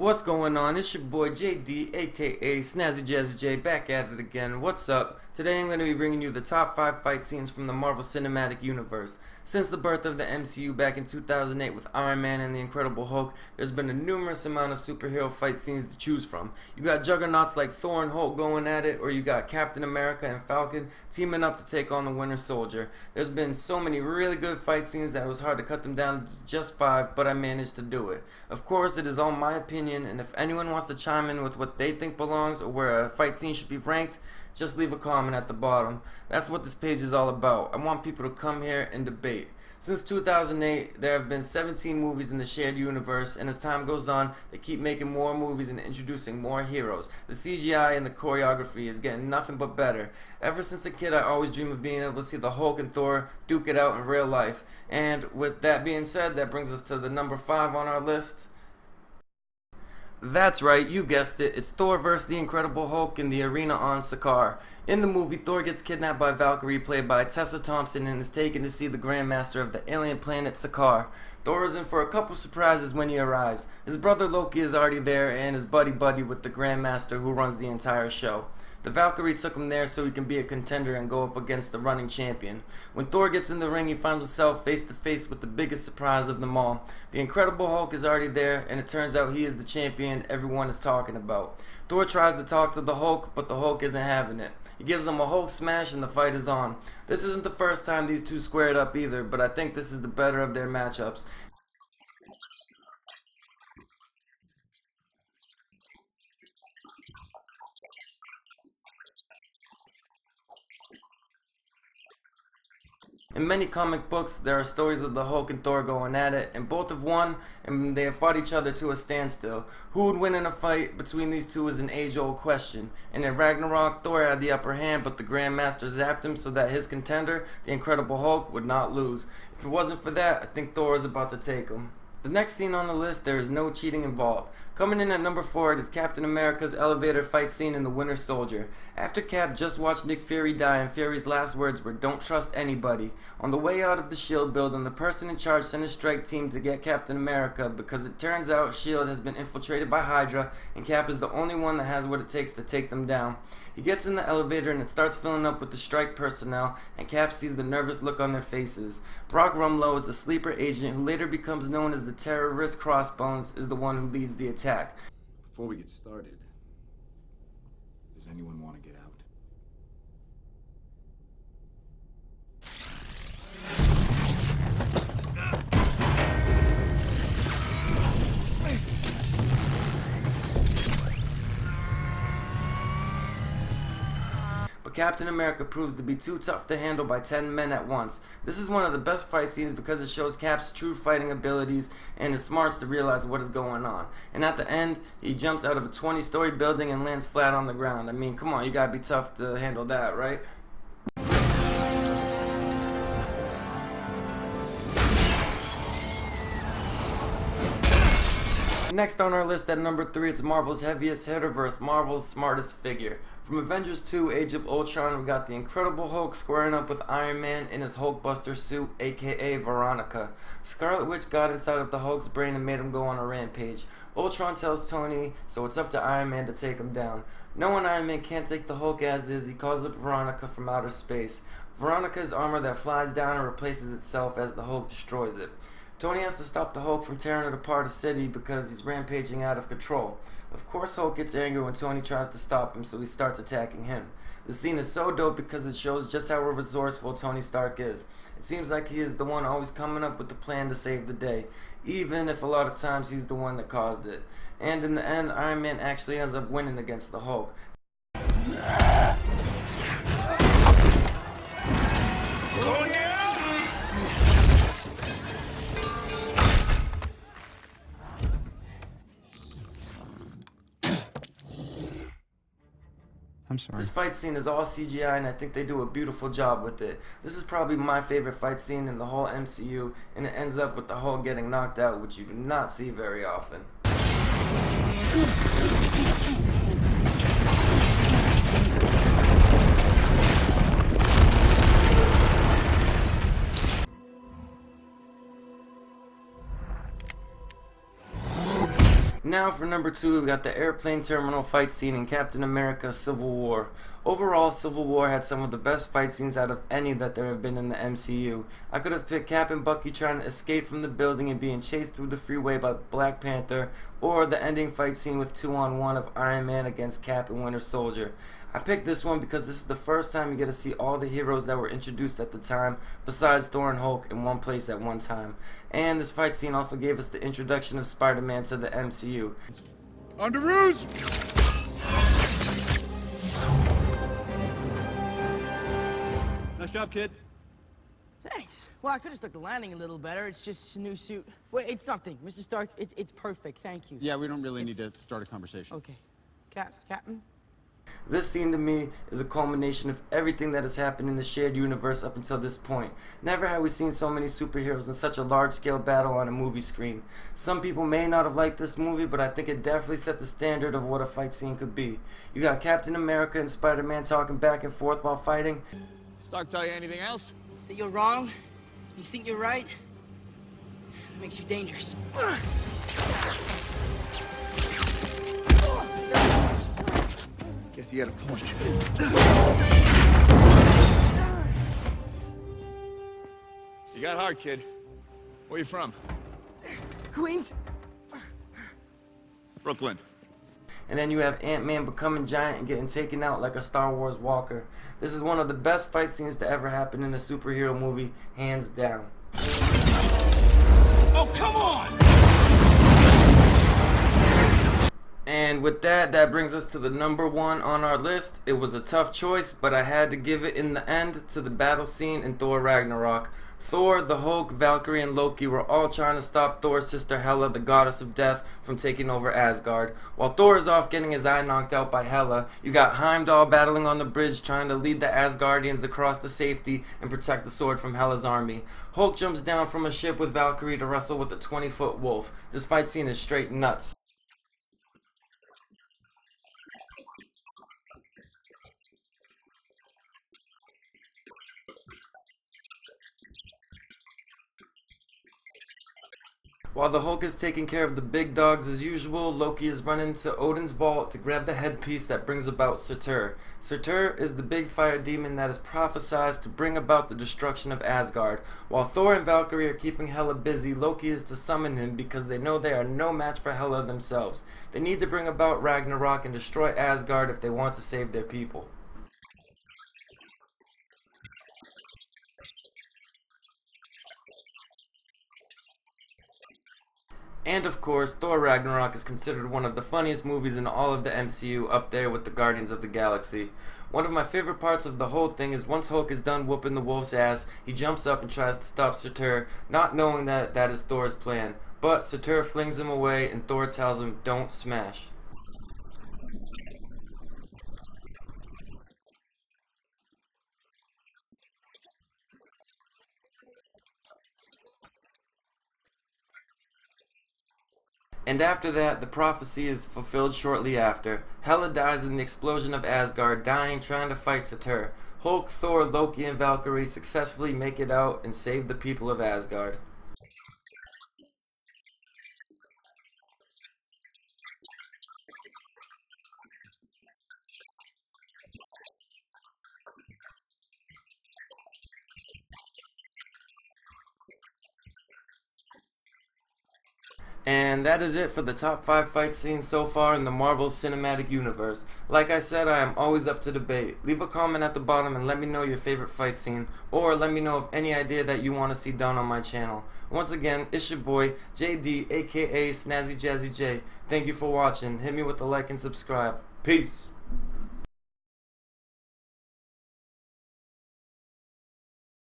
What's going on? It's your boy JD, aka SnazzyJazzyJay, back at it again. What's up? Today I'm going to be bringing you the top 5 fight scenes from the Marvel Cinematic Universe. Since the birth of the MCU back in 2008 with Iron Man and the Incredible Hulk, there's been a numerous amount of superhero fight scenes to choose from. You got juggernauts like Thor and Hulk going at it, or you got Captain America and Falcon teaming up to take on the Winter Soldier. There's been so many really good fight scenes that it was hard to cut them down to just 5, but I managed to do it. Of course, it is all my opinion, and if anyone wants to chime in with what they think belongs or where a fight scene should be ranked, just leave a comment at the bottom. That's what this page is all about. I want people to come here and debate. Since 2008, there have been 17 movies in the shared universe, and as time goes on, they keep making more movies and introducing more heroes. The CGI and the choreography is getting nothing but better. Ever since a kid, I always dream of being able to see the Hulk and Thor duke it out in real life. And with that being said, that brings us to the number 5 on our list. That's right, you guessed it. It's Thor vs. the Incredible Hulk in the arena on Sakaar. In the movie, Thor gets kidnapped by Valkyrie, played by Tessa Thompson, and is taken to see the Grandmaster of the alien planet Sakaar. Thor is in for a couple surprises when he arrives. His brother Loki is already there, and is buddy-buddy with the Grandmaster who runs the entire show. The Valkyrie took him there so he can be a contender and go up against the running champion. When Thor gets in the ring, he finds himself face to face with the biggest surprise of them all. The Incredible Hulk is already there, and it turns out he is the champion everyone is talking about. Thor tries to talk to the Hulk, but the Hulk isn't having it. He gives him a Hulk smash and the fight is on. This isn't the first time these two squared up either, but I think this is the better of their matchups. In many comic books, there are stories of the Hulk and Thor going at it, and both have won, and they have fought each other to a standstill. Who would win in a fight between these two is an age-old question. And in Ragnarok, Thor had the upper hand, but the Grandmaster zapped him so that his contender, the Incredible Hulk, would not lose. If it wasn't for that, I think Thor is about to take him. The next scene on the list, there is no cheating involved. Coming in at number 4, it is Captain America's elevator fight scene in The Winter Soldier. After Cap just watched Nick Fury die and Fury's last words were, "Don't trust anybody," on the way out of the S.H.I.E.L.D. building, the person in charge sent a strike team to get Captain America because it turns out S.H.I.E.L.D. has been infiltrated by Hydra and Cap is the only one that has what it takes to take them down. He gets in the elevator and it starts filling up with the strike personnel, and Cap sees the nervous look on their faces. Brock Rumlow is a sleeper agent who later becomes known as the terrorist Crossbones, is the one who leads the attack. Before we get started, does anyone want to get out? But Captain America proves to be too tough to handle by 10 men at once. This is one of the best fight scenes because it shows Cap's true fighting abilities and his smarts to realize what is going on. And at the end, he jumps out of a 20-story building and lands flat on the ground. I mean, come on, you gotta be tough to handle that, right? Next on our list at number 3, it's Marvel's heaviest hitter versus Marvel's smartest figure. From Avengers 2 Age of Ultron, we got the Incredible Hulk squaring up with Iron Man in his Hulkbuster suit, aka Veronica. Scarlet Witch got inside of the Hulk's brain and made him go on a rampage. Ultron tells Tony, so it's up to Iron Man to take him down. Knowing Iron Man can't take the Hulk as is, he calls up Veronica from outer space. Veronica's armor that flies down and replaces itself as the Hulk destroys it. Tony has to stop the Hulk from tearing it apart a city because he's rampaging out of control. Of course, Hulk gets angry when Tony tries to stop him, so he starts attacking him. The scene is so dope because it shows just how resourceful Tony Stark is. It seems like he is the one always coming up with the plan to save the day, even if a lot of times he's the one that caused it. And in the end, Iron Man actually ends up winning against the Hulk. I'm sorry. This fight scene is all CGI and I think they do a beautiful job with it. This is probably my favorite fight scene in the whole MCU, and it ends up with the Hulk getting knocked out, which you do not see very often. Now for number 2, we got the airplane terminal fight scene in Captain America Civil War. Overall, Civil War had some of the best fight scenes out of any that there have been in the MCU. I could have picked Cap and Bucky trying to escape from the building and being chased through the freeway by Black Panther, or the ending fight scene with 2-on-1 of Iron Man against Cap and Winter Soldier. I picked this one because this is the first time you get to see all the heroes that were introduced at the time, besides Thor and Hulk, in one place at one time. And this fight scene also gave us the introduction of Spider-Man to the MCU. Under ruse! Nice job, kid. Thanks. Well, I could have stuck the landing a little better. It's just a new suit. Wait, it's nothing. Mr. Stark, it's perfect. Thank you. Yeah, we don't really need to start a conversation. Okay. Captain? This scene to me is a culmination of everything that has happened in the shared universe up until this point. Never have we seen so many superheroes in such a large-scale battle on a movie screen. Some people may not have liked this movie, but I think it definitely set the standard of what a fight scene could be. You got Captain America and Spider-Man talking back and forth while fighting. Stark tell you anything else? That you're wrong? You think you're right? That makes you dangerous. Guess he had a point. You got hard, kid. Where you from? Queens? Brooklyn. And then you have Ant-Man becoming giant and getting taken out like a Star Wars walker. This is one of the best fight scenes to ever happen in a superhero movie, hands down. Oh, come on! And with that, that brings us to the number 1 on our list. It was a tough choice, but I had to give it in the end to the battle scene in Thor Ragnarok. Thor, the Hulk, Valkyrie, and Loki were all trying to stop Thor's sister Hela, the goddess of death, from taking over Asgard. While Thor is off getting his eye knocked out by Hela, you got Heimdall battling on the bridge trying to lead the Asgardians across to safety and protect the sword from Hela's army. Hulk jumps down from a ship with Valkyrie to wrestle with a 20-foot wolf. This fight scene is straight nuts. While the Hulk is taking care of the big dogs as usual, Loki is running to Odin's vault to grab the headpiece that brings about Surtur. Surtur is the big fire demon that is prophesied to bring about the destruction of Asgard. While Thor and Valkyrie are keeping Hela busy, Loki is to summon him because they know they are no match for Hela themselves. They need to bring about Ragnarok and destroy Asgard if they want to save their people. And of course, Thor Ragnarok is considered one of the funniest movies in all of the MCU, up there with the Guardians of the Galaxy. One of my favorite parts of the whole thing is once Hulk is done whooping the wolf's ass, he jumps up and tries to stop Surtur, not knowing that that is Thor's plan. But Surtur flings him away and Thor tells him, "Don't smash." And after that, the prophecy is fulfilled shortly after. Hela dies in the explosion of Asgard, dying trying to fight Surtur. Hulk, Thor, Loki, and Valkyrie successfully make it out and save the people of Asgard. And that is it for the top 5 fight scenes so far in the Marvel Cinematic Universe. Like I said, I am always up to debate. Leave a comment at the bottom and let me know your favorite fight scene, or let me know of any idea that you want to see done on my channel. Once again, it's your boy, JD, aka SnazzyJazzyJay. Thank you for watching. Hit me with a like and subscribe. Peace.